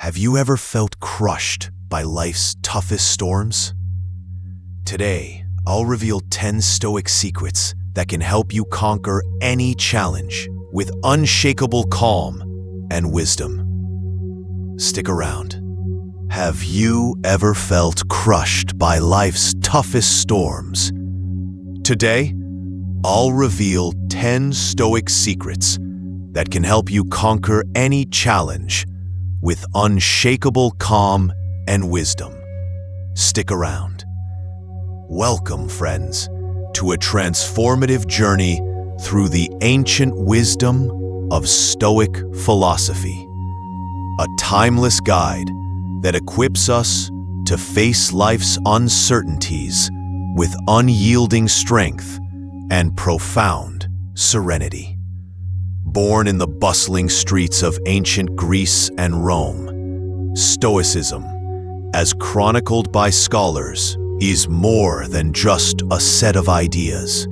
Have you ever felt crushed by life's toughest storms? Today, I'll reveal 10 Stoic secrets that can help you conquer any challenge with unshakable calm and wisdom. Stick around. Have you ever felt crushed by life's toughest storms? Today, I'll reveal 10 Stoic secrets that can help you conquer any challenge with unshakable calm and wisdom. Stick around. Welcome, friends, to a transformative journey through the ancient wisdom of Stoic philosophy, a timeless guide that equips us to face life's uncertainties with unyielding strength and profound serenity. Born in the bustling streets of ancient Greece and Rome, Stoicism, as chronicled by scholars, is more than just a set of ideas.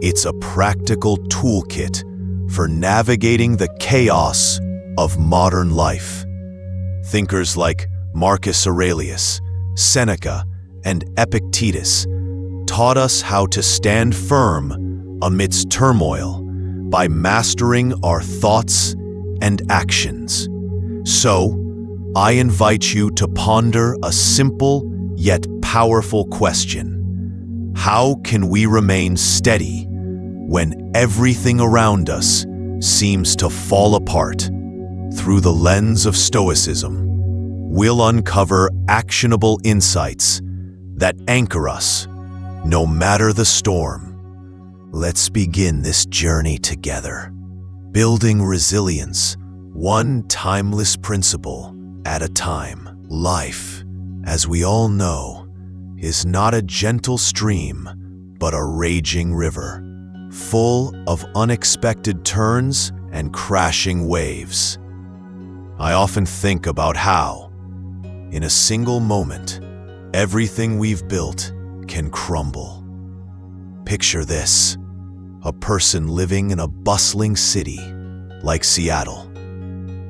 It's a practical toolkit for navigating the chaos of modern life. Thinkers like Marcus Aurelius, Seneca, and Epictetus taught us how to stand firm amidst turmoil by mastering our thoughts and actions. So, I invite you to ponder a simple yet powerful question. How can we remain steady when everything around us seems to fall apart? Through the lens of Stoicism, we'll uncover actionable insights that anchor us, no matter the storm. Let's begin this journey together, building resilience, one timeless principle at a time. Life, as we all know, is not a gentle stream, but a raging river, full of unexpected turns and crashing waves. I often think about how, in a single moment, everything we've built can crumble. Picture this: a person living in a bustling city like Seattle,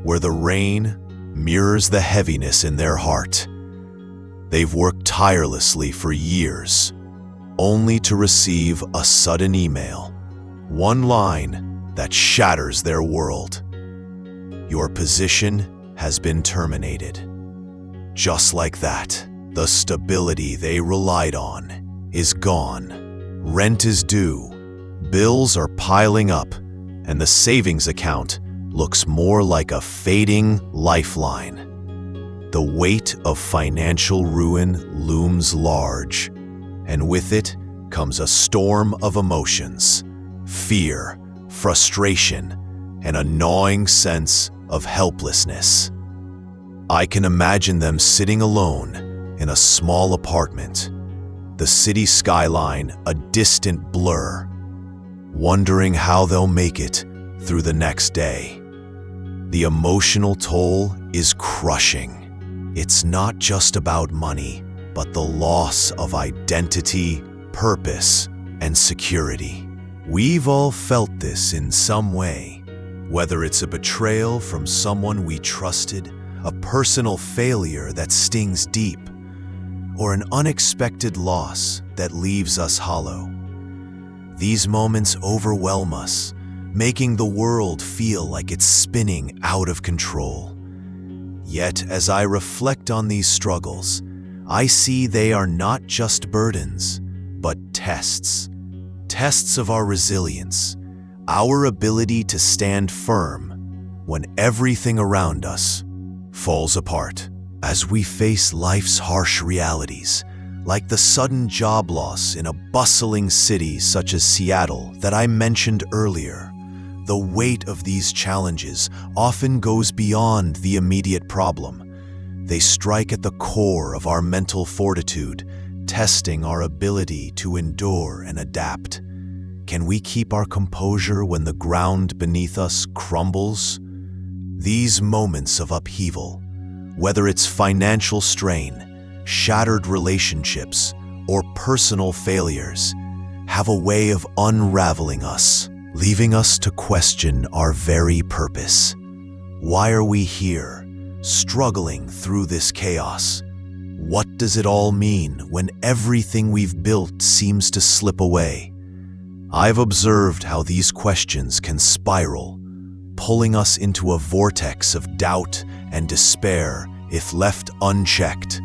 where the rain mirrors the heaviness in their heart. They've worked tirelessly for years, only to receive a sudden email, one line that shatters their world. Your position has been terminated. Just like that, the stability they relied on is gone. Rent is due, bills are piling up, and the savings account looks more like a fading lifeline. The weight of financial ruin looms large, and with it comes a storm of emotions: fear, frustration, and a gnawing sense of helplessness. I can imagine them sitting alone in a small apartment, the city skyline a distant blur, wondering how they'll make it through the next day. The emotional toll is crushing. It's not just about money, but the loss of identity, purpose, and security. We've all felt this in some way, whether it's a betrayal from someone we trusted, a personal failure that stings deep, or an unexpected loss that leaves us hollow. These moments overwhelm us, making the world feel like it's spinning out of control. Yet, as I reflect on these struggles, I see they are not just burdens, but tests. Tests of our resilience, our ability to stand firm when everything around us falls apart. As we face life's harsh realities, like the sudden job loss in a bustling city such as Seattle that I mentioned earlier, the weight of these challenges often goes beyond the immediate problem. They strike at the core of our mental fortitude, testing our ability to endure and adapt. Can we keep our composure when the ground beneath us crumbles? These moments of upheaval, whether it's financial strain, shattered relationships, or personal failures, have a way of unraveling us, leaving us to question our very purpose. Why are we here? struggling through this chaos. What does it all mean when everything we've built seems to slip away? I've observed how these questions can spiral, pulling us into a vortex of doubt and despair if left unchecked.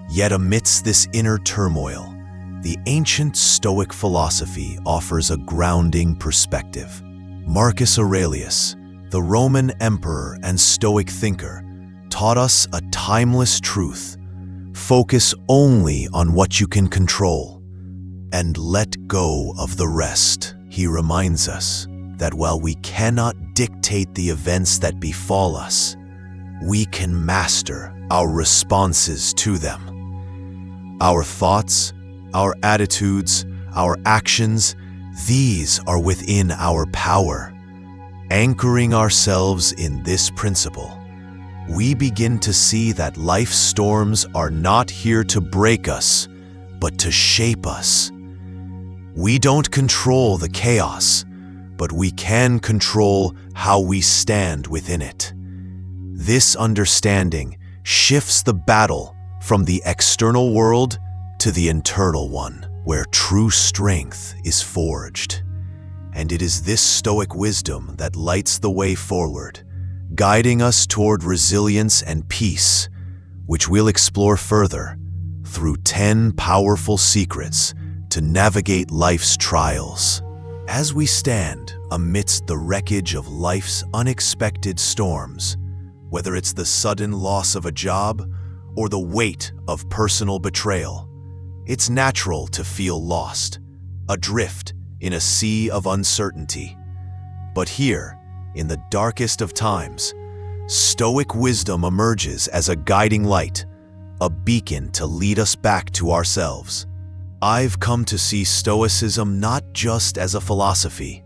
Yet amidst this inner turmoil, the ancient Stoic philosophy offers a grounding perspective. Marcus Aurelius, the Roman emperor and Stoic thinker, taught us a timeless truth: focus only on what you can control and let go of the rest. He reminds us that while we cannot dictate the events that befall us, we can master our responses to them. Our thoughts, our attitudes, our actions, these are within our power. Anchoring ourselves in this principle, we begin to see that life's storms are not here to break us, but to shape us. We don't control the chaos, but we can control how we stand within it. This understanding shifts the battle from the external world to the internal one, where true strength is forged. And it is this Stoic wisdom that lights the way forward, guiding us toward resilience and peace, which we'll explore further through 10 powerful secrets to navigate life's trials. As we stand amidst the wreckage of life's unexpected storms, whether it's the sudden loss of a job or the weight of personal betrayal, it's natural to feel lost, adrift in a sea of uncertainty. But here, in the darkest of times, Stoic wisdom emerges as a guiding light, a beacon to lead us back to ourselves. I've come to see Stoicism not just as a philosophy,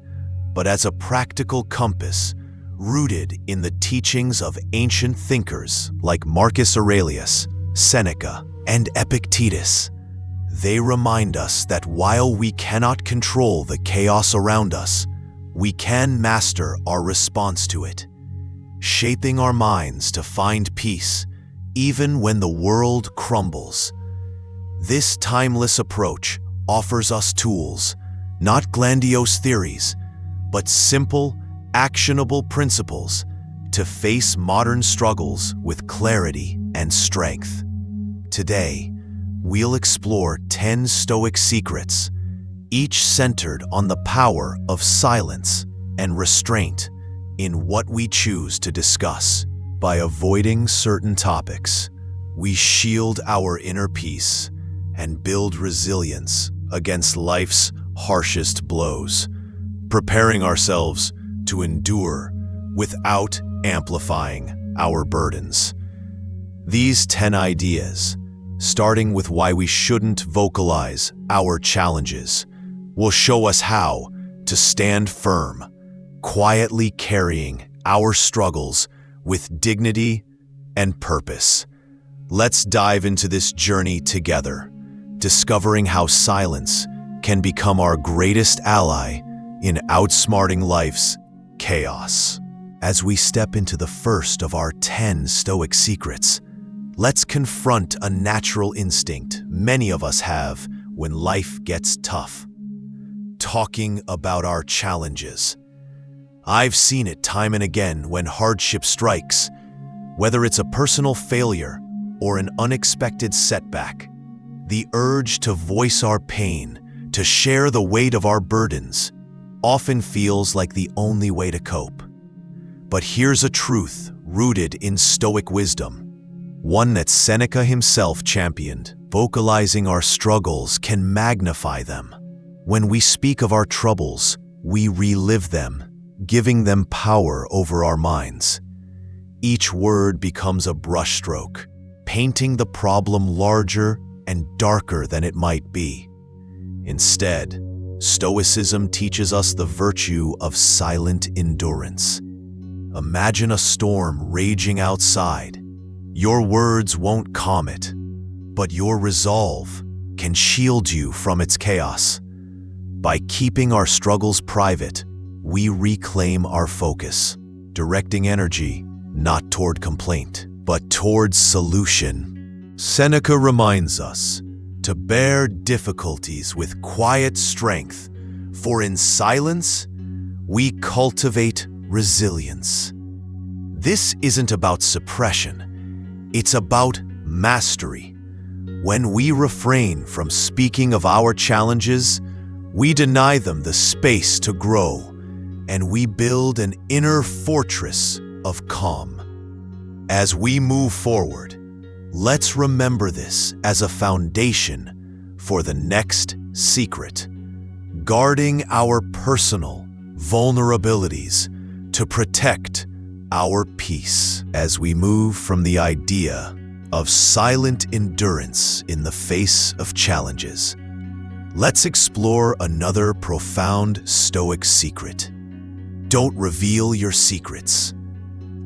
but as a practical compass rooted in the teachings of ancient thinkers like Marcus Aurelius, Seneca, and Epictetus. They remind us that while we cannot control the chaos around us, we can master our response to it, shaping our minds to find peace even when the world crumbles. This timeless approach offers us tools, not grandiose theories, but simple, actionable principles to face modern struggles with clarity and strength. Today, we'll explore 10 Stoic secrets, each centered on the power of silence and restraint in what we choose to discuss. By avoiding certain topics, we shield our inner peace and build resilience against life's harshest blows, preparing ourselves to endure without amplifying our burdens. These 10 ideas, starting with why we shouldn't vocalize our challenges, will show us how to stand firm, quietly carrying our struggles with dignity and purpose. Let's dive into this journey together, discovering how silence can become our greatest ally in outsmarting life's chaos. As we step into the first of our 10 Stoic secrets, let's confront a natural instinct many of us have when life gets tough: talking about our challenges. I've seen it time and again when hardship strikes, whether it's a personal failure or an unexpected setback. The urge to voice our pain, to share the weight of our burdens, often feels like the only way to cope. But here's a truth rooted in Stoic wisdom, one that Seneca himself championed: vocalizing our struggles can magnify them. When we speak of our troubles, we relive them, giving them power over our minds. Each word becomes a brushstroke, painting the problem larger and darker than it might be. Instead, Stoicism teaches us the virtue of silent endurance. Imagine a storm raging outside. Your words won't calm it, but your resolve can shield you from its chaos. By keeping our struggles private, we reclaim our focus, directing energy not toward complaint, but towards solution. Seneca reminds us to bear difficulties with quiet strength, for in silence we cultivate resilience. This isn't about suppression, it's about mastery. When we refrain from speaking of our challenges, we deny them the space to grow, and we build an inner fortress of calm. As we move forward, let's remember this as a foundation for the next secret, guarding our personal vulnerabilities to protect our peace. As we move from the idea of silent endurance in the face of challenges, let's explore another profound Stoic secret. Don't reveal your secrets.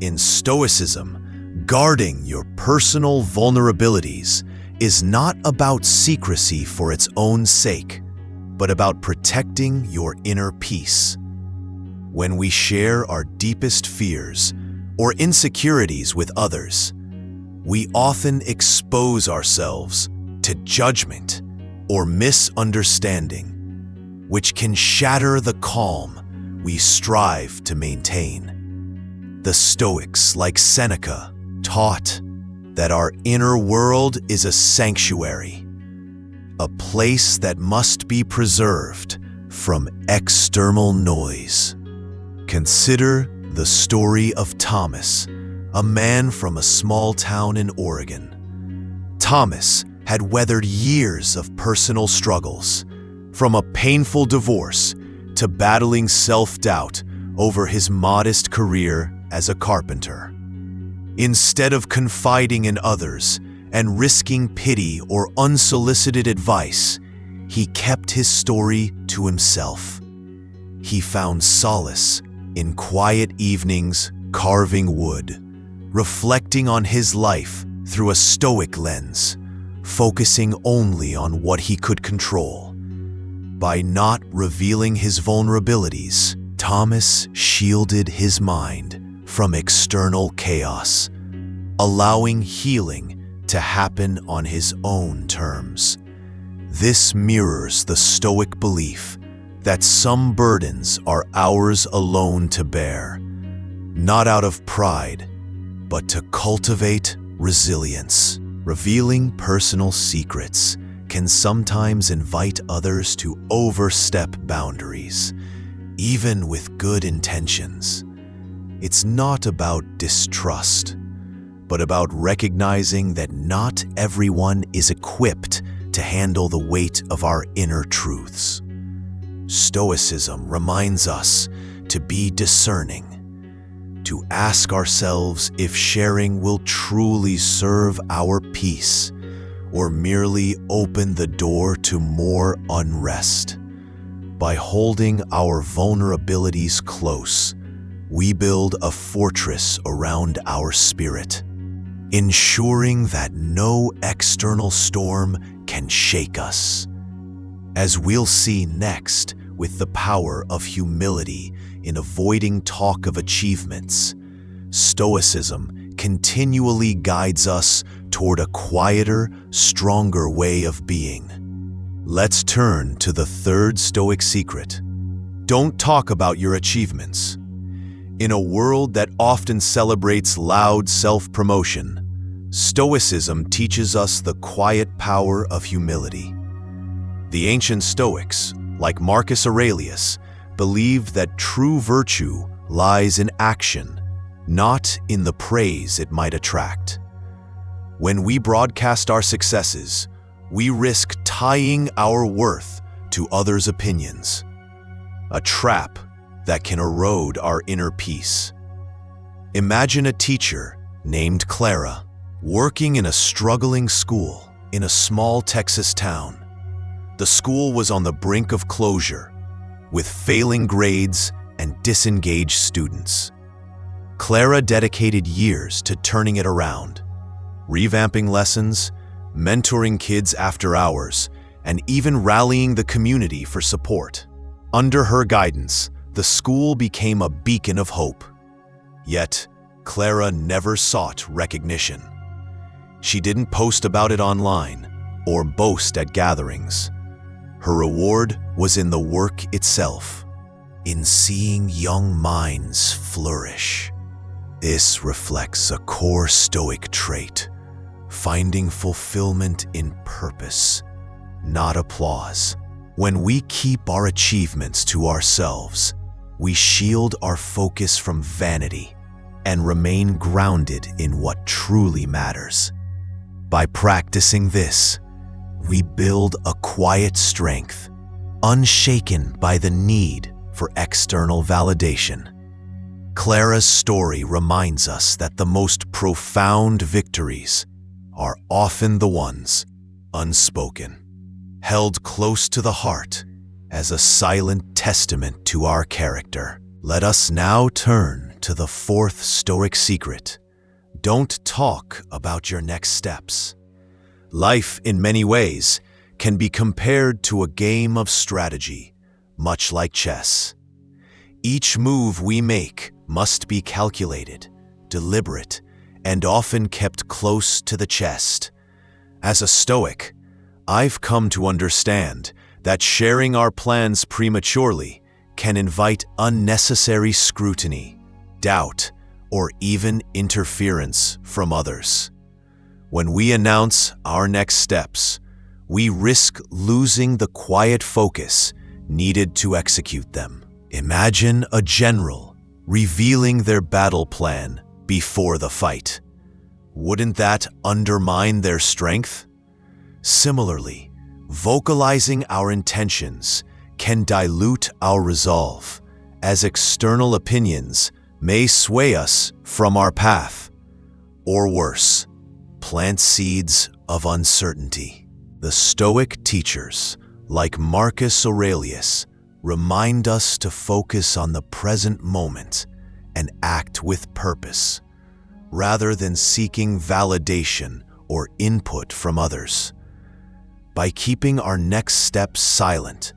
In Stoicism, guarding your personal vulnerabilities is not about secrecy for its own sake, but about protecting your inner peace. When we share our deepest fears or insecurities with others, we often expose ourselves to judgment or misunderstanding, which can shatter the calm we strive to maintain. The Stoics, like Seneca, taught that our inner world is a sanctuary, a place that must be preserved from external noise. Consider the story of Thomas, a man from a small town in Oregon. Thomas had weathered years of personal struggles, from a painful divorce to battling self-doubt over his modest career as a carpenter. Instead of confiding in others and risking pity or unsolicited advice, he kept his story to himself. He found solace in quiet evenings carving wood, reflecting on his life through a Stoic lens, focusing only on what he could control. By not revealing his vulnerabilities, Thomas shielded his mind from external chaos, allowing healing to happen on his own terms. This mirrors the Stoic belief that some burdens are ours alone to bear, not out of pride, but to cultivate resilience. Revealing personal secrets can sometimes invite others to overstep boundaries, even with good intentions. It's not about distrust, but about recognizing that not everyone is equipped to handle the weight of our inner truths. Stoicism reminds us to be discerning, to ask ourselves if sharing will truly serve our peace or merely open the door to more unrest. By holding our vulnerabilities close, we build a fortress around our spirit, ensuring that no external storm can shake us. As we'll see next, with the power of humility in avoiding talk of achievements, Stoicism continually guides us toward a quieter, stronger way of being. Let's turn to the third Stoic secret. Don't talk about your achievements. In a world that often celebrates loud self-promotion, Stoicism teaches us the quiet power of humility. The ancient Stoics, like Marcus Aurelius, believed that true virtue lies in action, not in the praise it might attract. When we broadcast our successes, we risk tying our worth to others' opinions, a trap that can erode our inner peace. Imagine a teacher named Clara working in a struggling school in a small Texas town. The school was on the brink of closure, with failing grades and disengaged students. Clara dedicated years to turning it around, revamping lessons, mentoring kids after hours, and even rallying the community for support. Under her guidance, the school became a beacon of hope. Yet, Clara never sought recognition. She didn't post about it online or boast at gatherings. Her reward was in the work itself, in seeing young minds flourish. This reflects a core Stoic trait, finding fulfillment in purpose, not applause. When we keep our achievements to ourselves, we shield our focus from vanity and remain grounded in what truly matters. By practicing this, we build a quiet strength, unshaken by the need for external validation. Clara's story reminds us that the most profound victories are often the ones unspoken, held close to the heart as a silent testament to our character. Let us now turn to the fourth Stoic secret. Don't talk about your next steps. Life, in many ways, can be compared to a game of strategy, much like chess. Each move we make must be calculated, deliberate, and often kept close to the chest. As a Stoic, I've come to understand that sharing our plans prematurely can invite unnecessary scrutiny, doubt, or even interference from others. When we announce our next steps, we risk losing the quiet focus needed to execute them. Imagine a general revealing their battle plan before the fight. Wouldn't that undermine their strength? Similarly, vocalizing our intentions can dilute our resolve, as external opinions may sway us from our path, or worse, plant seeds of uncertainty. The Stoic teachers, like Marcus Aurelius, remind us to focus on the present moment and act with purpose, rather than seeking validation or input from others. By keeping our next steps silent,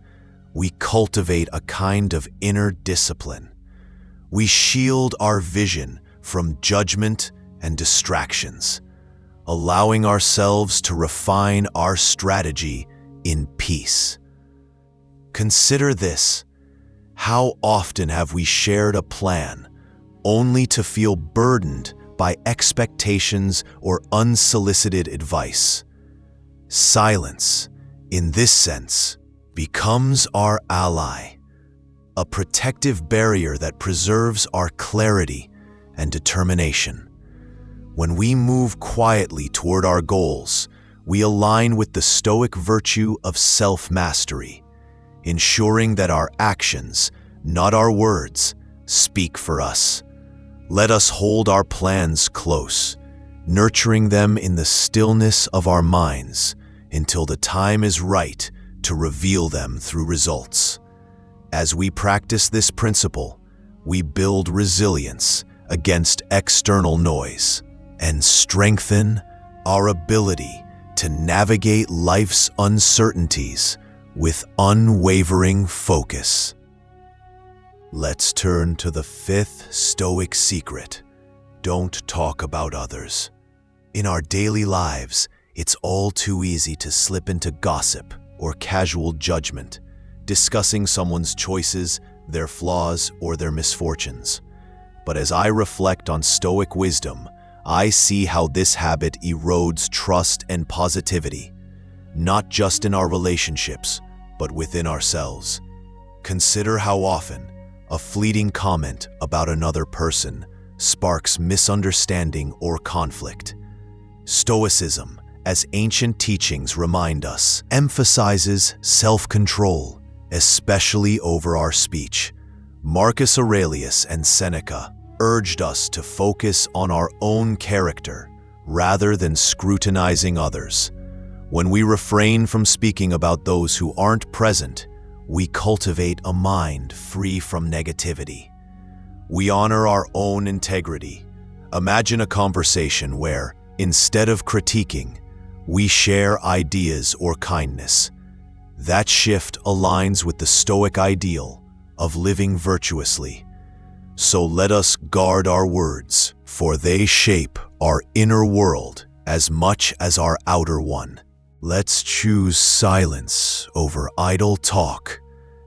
we cultivate a kind of inner discipline. We shield our vision from judgment and distractions, allowing ourselves to refine our strategy in peace. Consider this: how often have we shared a plan only to feel burdened by expectations or unsolicited advice? Silence, in this sense, becomes our ally, a protective barrier that preserves our clarity and determination. When we move quietly toward our goals, we align with the Stoic virtue of self-mastery, ensuring that our actions, not our words, speak for us. Let us hold our plans close, nurturing them in the stillness of our minds until the time is right to reveal them through results. As we practice this principle, we build resilience against external noise and strengthen our ability to navigate life's uncertainties with unwavering focus. Let's turn to the fifth Stoic secret. Don't talk about others. In our daily lives, it's all too easy to slip into gossip or casual judgment, discussing someone's choices, their flaws, or their misfortunes. But as I reflect on Stoic wisdom, I see how this habit erodes trust and positivity, not just in our relationships, but within ourselves. Consider how often a fleeting comment about another person sparks misunderstanding or conflict. Stoicism, as ancient teachings remind us, emphasizes self-control, especially over our speech. Marcus Aurelius and Seneca urged us to focus on our own character rather than scrutinizing others. When we refrain from speaking about those who aren't present, we cultivate a mind free from negativity. We honor our own integrity. Imagine a conversation where, instead of critiquing, we share ideas or kindness. That shift aligns with the Stoic ideal of living virtuously. So let us guard our words, for they shape our inner world as much as our outer one. Let's choose silence over idle talk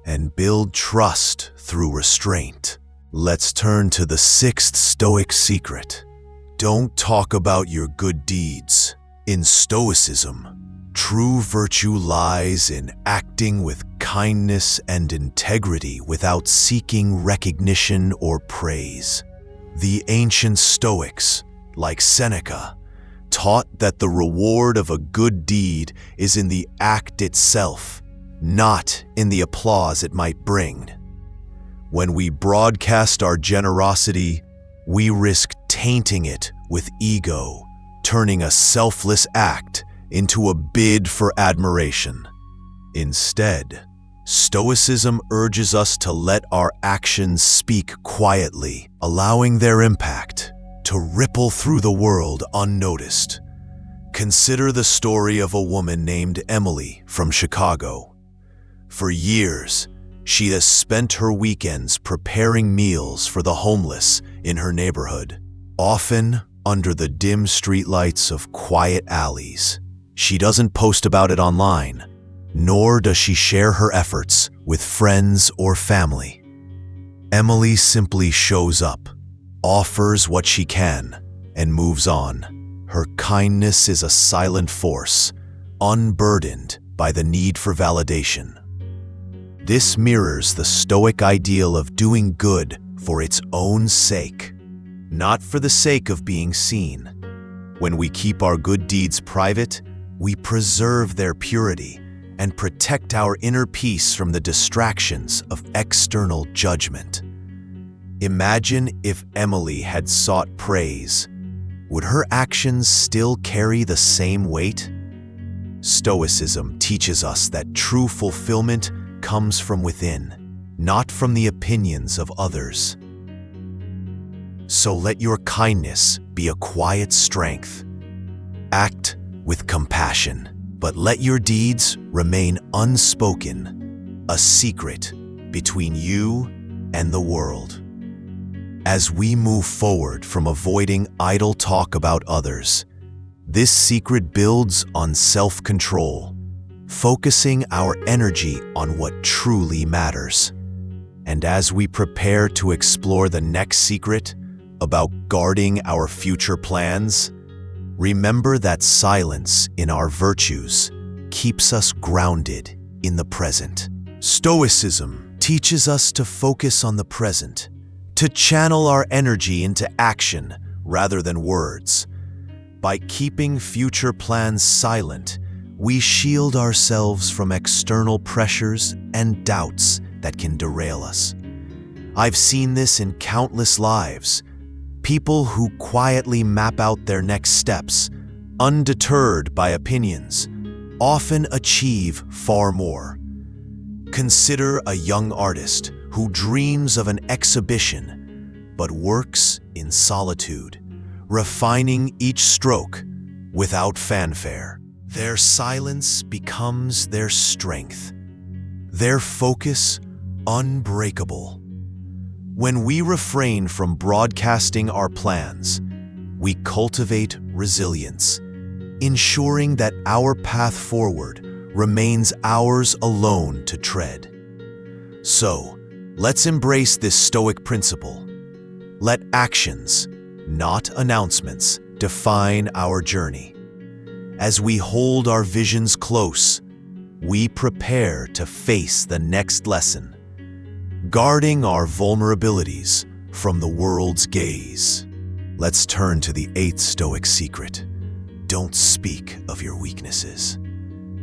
and build trust through restraint. Let's turn to the sixth Stoic secret. Don't talk about your good deeds. In Stoicism, true virtue lies in acting with kindness and integrity without seeking recognition or praise. The ancient Stoics, like Seneca, taught that the reward of a good deed is in the act itself, not in the applause it might bring. When we broadcast our generosity, we risk tainting it with ego, turning a selfless act into a bid for admiration. Instead, Stoicism urges us to let our actions speak quietly, allowing their impact to ripple through the world unnoticed. Consider the story of a woman named Emily from Chicago. For years, she has spent her weekends preparing meals for the homeless in her neighborhood, often under the dim streetlights of quiet alleys. She doesn't post about it online, nor does she share her efforts with friends or family. Emily simply shows up, offers what she can, and moves on. Her kindness is a silent force, unburdened by the need for validation. This mirrors the Stoic ideal of doing good for its own sake, not for the sake of being seen. When we keep our good deeds private, we preserve their purity and protect our inner peace from the distractions of external judgment. Imagine if Emily had sought praise. Would her actions still carry the same weight? Stoicism teaches us that true fulfillment comes from within, not from the opinions of others. So let your kindness be a quiet strength. Act with compassion, but let your deeds remain unspoken, a secret between you and the world. As we move forward from avoiding idle talk about others, this secret builds on self-control, focusing our energy on what truly matters. And as we prepare to explore the next secret about guarding our future plans, remember that silence in our virtues keeps us grounded in the present. Stoicism teaches us to focus on the present, to channel our energy into action rather than words. By keeping future plans silent, we shield ourselves from external pressures and doubts that can derail us. I've seen this in countless lives. People who quietly map out their next steps, undeterred by opinions, often achieve far more. Consider a young artist who dreams of an exhibition but works in solitude, refining each stroke without fanfare. Their silence becomes their strength, their focus unbreakable. When we refrain from broadcasting our plans, we cultivate resilience, ensuring that our path forward remains ours alone to tread. So, let's embrace this Stoic principle. Let actions, not announcements, define our journey. As we hold our visions close, we prepare to face the next lesson, guarding our vulnerabilities from the world's gaze. Let's turn to the eighth Stoic secret. Don't speak of your weaknesses.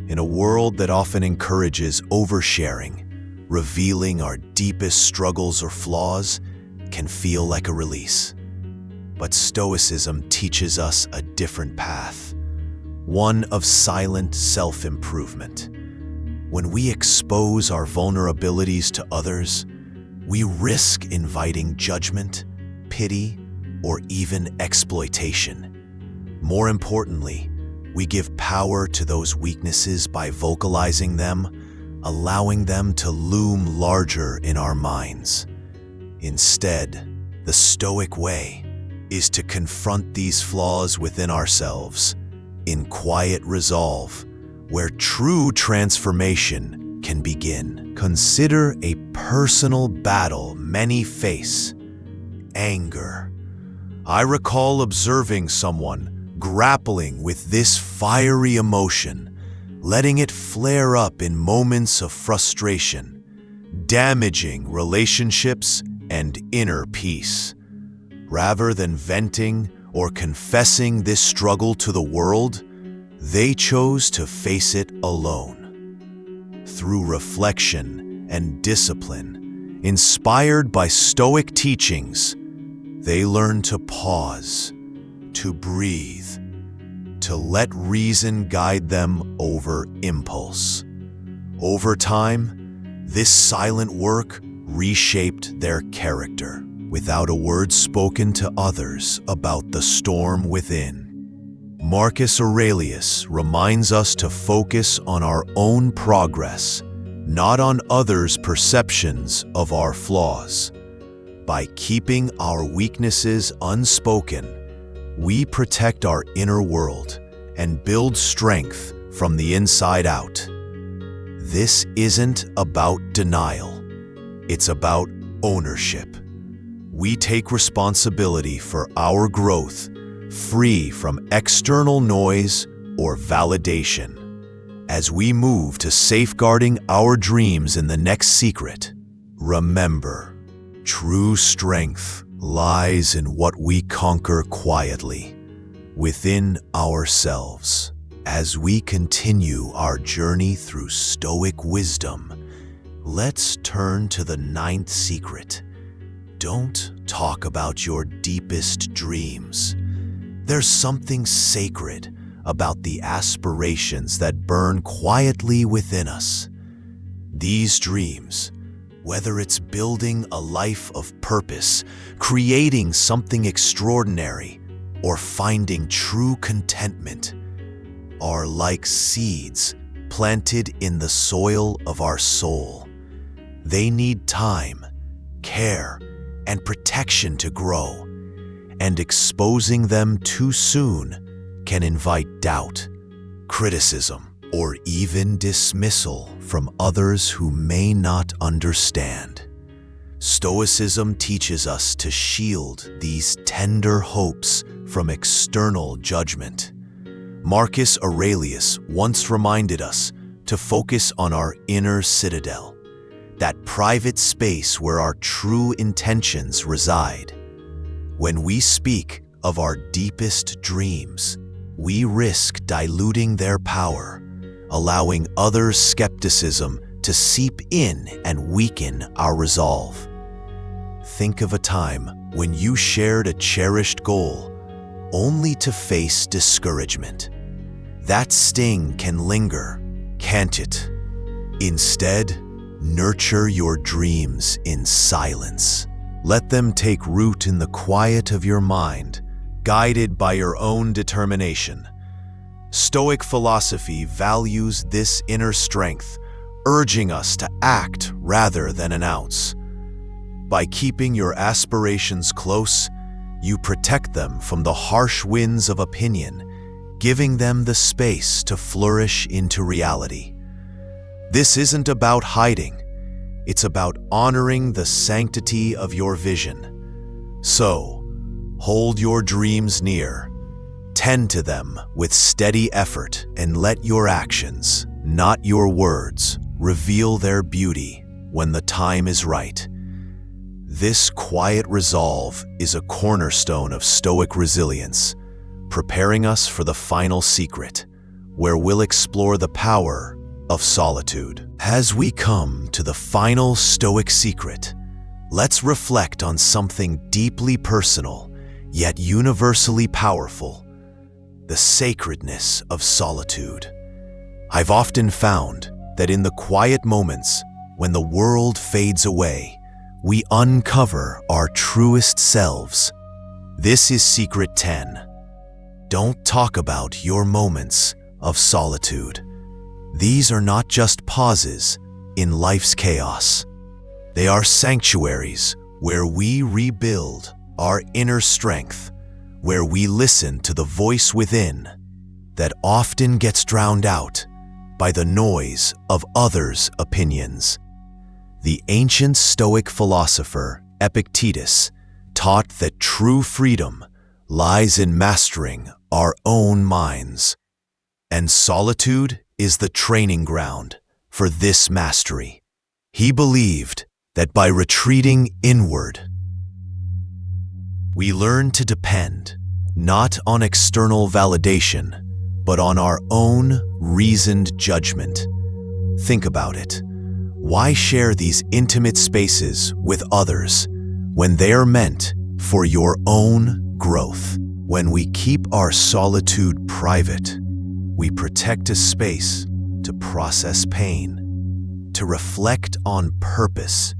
In a world that often encourages oversharing, revealing our deepest struggles or flaws can feel like a release. But Stoicism teaches us a different path, one of silent self-improvement. When we expose our vulnerabilities to others, we risk inviting judgment, pity, or even exploitation. More importantly, we give power to those weaknesses by vocalizing them, allowing them to loom larger in our minds. Instead, the Stoic way is to confront these flaws within ourselves in quiet resolve, where true transformation can begin. Consider a personal battle many face: anger. I recall observing someone grappling with this fiery emotion, letting it flare up in moments of frustration, damaging relationships and inner peace. Rather than venting or confessing this struggle to the world, they chose to face it alone. Through reflection and discipline, inspired by Stoic teachings, they learned to pause, to breathe, to let reason guide them over impulse. Over time, this silent work reshaped their character, without a word spoken to others about the storm within. Marcus Aurelius reminds us to focus on our own progress, not on others' perceptions of our flaws. By keeping our weaknesses unspoken, we protect our inner world and build strength from the inside out. This isn't about denial. It's about ownership. We take responsibility for our growth, free from external noise or validation. As we move to safeguarding our dreams in the next secret, remember, true strength lies in what we conquer quietly, within ourselves. As we continue our journey through Stoic wisdom, let's turn to the 9th secret. Don't talk about your deepest dreams. There's something sacred about the aspirations that burn quietly within us. These dreams, whether it's building a life of purpose, creating something extraordinary, or finding true contentment, are like seeds planted in the soil of our soul. They need time, care, and protection to grow, and exposing them too soon can invite doubt, criticism, or even dismissal from others who may not understand. Stoicism teaches us to shield these tender hopes from external judgment. Marcus Aurelius once reminded us to focus on our inner citadel, that private space where our true intentions reside. When we speak of our deepest dreams, we risk diluting their power, allowing others' skepticism to seep in and weaken our resolve. Think of a time when you shared a cherished goal, only to face discouragement. That sting can linger, can't it? Instead, nurture your dreams in silence. Let them take root in the quiet of your mind, guided by your own determination. Stoic philosophy values this inner strength, urging us to act rather than announce. By keeping your aspirations close, you protect them from the harsh winds of opinion, giving them the space to flourish into reality. This isn't about hiding. It's about honoring the sanctity of your vision. So, hold your dreams near, tend to them with steady effort, and let your actions, not your words, reveal their beauty when the time is right. This quiet resolve is a cornerstone of Stoic resilience, preparing us for the final secret, where we'll explore the power of solitude. As we come to the final Stoic secret, let's reflect on something deeply personal, yet universally powerful: the sacredness of solitude. I've often found that in the quiet moments, when the world fades away, we uncover our truest selves. This is Secret 10. Don't talk about your moments of solitude. These are not just pauses in life's chaos. They are sanctuaries where we rebuild our inner strength, where we listen to the voice within that often gets drowned out by the noise of others' opinions. The ancient Stoic philosopher Epictetus taught that true freedom lies in mastering our own minds, and solitude is the training ground for this mastery. He believed that by retreating inward, we learn to depend not on external validation, but on our own reasoned judgment. Think about it. Why share these intimate spaces with others when they are meant for your own growth? When we keep our solitude private, we protect a space to process pain, to reflect on purpose,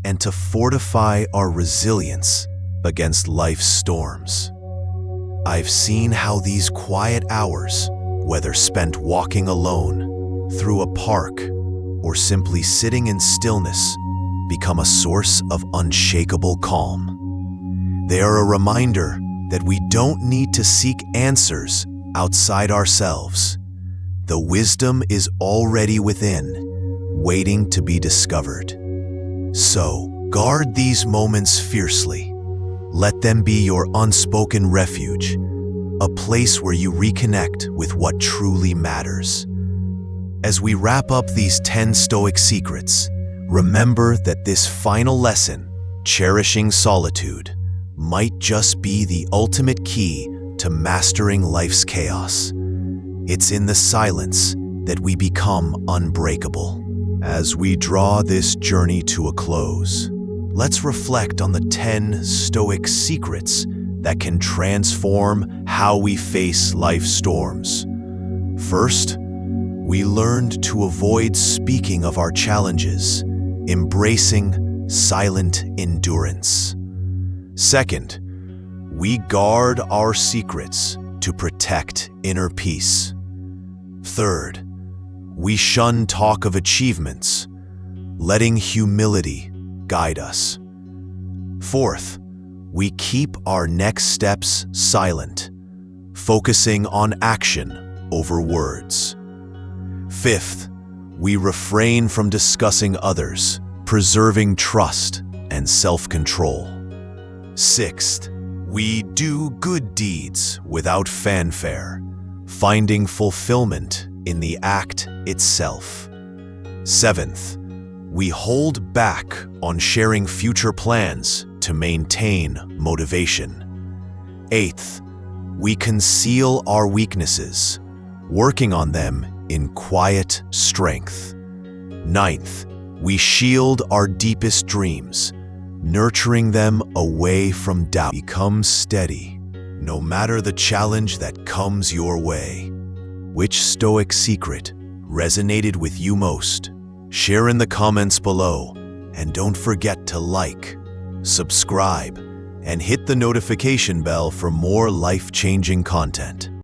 and to fortify our resilience against life's storms. I've seen how these quiet hours, whether spent walking alone, through a park, or simply sitting in stillness, become a source of unshakable calm. They are a reminder that we don't need to seek answers outside ourselves. The wisdom is already within, waiting to be discovered. So, guard these moments fiercely. Let them be your unspoken refuge, a place where you reconnect with what truly matters. As we wrap up these 10 Stoic secrets, remember that this final lesson, cherishing solitude, might just be the ultimate key to mastering life's chaos. It's in the silence that we become unbreakable. As we draw this journey to a close, let's reflect on the 10 Stoic secrets that can transform how we face life's storms. First, we learned to avoid speaking of our challenges, embracing silent endurance. Second, we guard our secrets to protect inner peace. Third, we shun talk of achievements, letting humility guide us. Fourth, we keep our next steps silent, focusing on action over words. Fifth, we refrain from discussing others, preserving trust and self-control. Sixth, we do good deeds without fanfare, finding fulfillment in the act itself. Seventh, we hold back on sharing future plans to maintain motivation. Eighth, we conceal our weaknesses, working on them in quiet strength. Ninth, we shield our deepest dreams, nurturing them away from doubt. Become steady, no matter the challenge that comes your way. Which Stoic secret resonated with you most? Share in the comments below, and don't forget to like, subscribe, and hit the notification bell for more life-changing content.